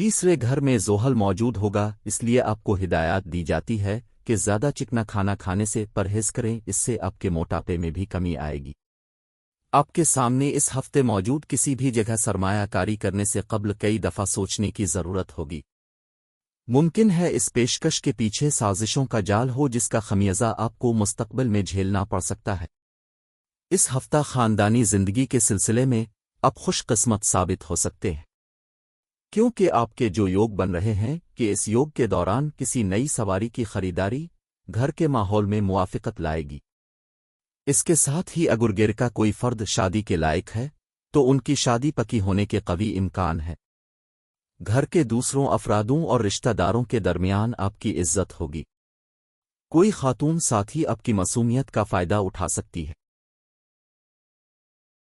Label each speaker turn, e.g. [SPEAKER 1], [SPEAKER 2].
[SPEAKER 1] تیسرے گھر میں زحل موجود ہوگا، اس لیے آپ کو ہدایات دی جاتی ہے کہ زیادہ چکنا کھانا کھانے سے پرہیز کریں، اس سے آپ کے موٹاپے میں بھی کمی آئے گی۔ آپ کے سامنے اس ہفتے موجود کسی بھی جگہ سرمایہ کاری کرنے سے قبل کئی دفعہ سوچنے کی ضرورت ہوگی۔ ممکن ہے اس پیشکش کے پیچھے سازشوں کا جال ہو جس کا خمیازہ آپ کو مستقبل میں جھیلنا پڑ سکتا ہے۔ اس ہفتہ خاندانی زندگی کے سلسلے میں آپ خوش قسمت ثابت ہو سکتے ہیں، کیونکہ آپ کے جو یوگ بن رہے ہیں کہ اس یوگ کے دوران کسی نئی سواری کی خریداری گھر کے ماحول میں موافقت لائے گی۔ اس کے ساتھ ہی اگر گھر کا کوئی فرد شادی کے لائق ہے تو ان کی شادی پکی ہونے کے قوی امکان ہے۔ گھر کے دوسروں افرادوں اور رشتہ داروں کے درمیان آپ کی عزت ہوگی۔ کوئی خاتون ساتھی آپ کی معصومیت کا فائدہ اٹھا سکتی ہے۔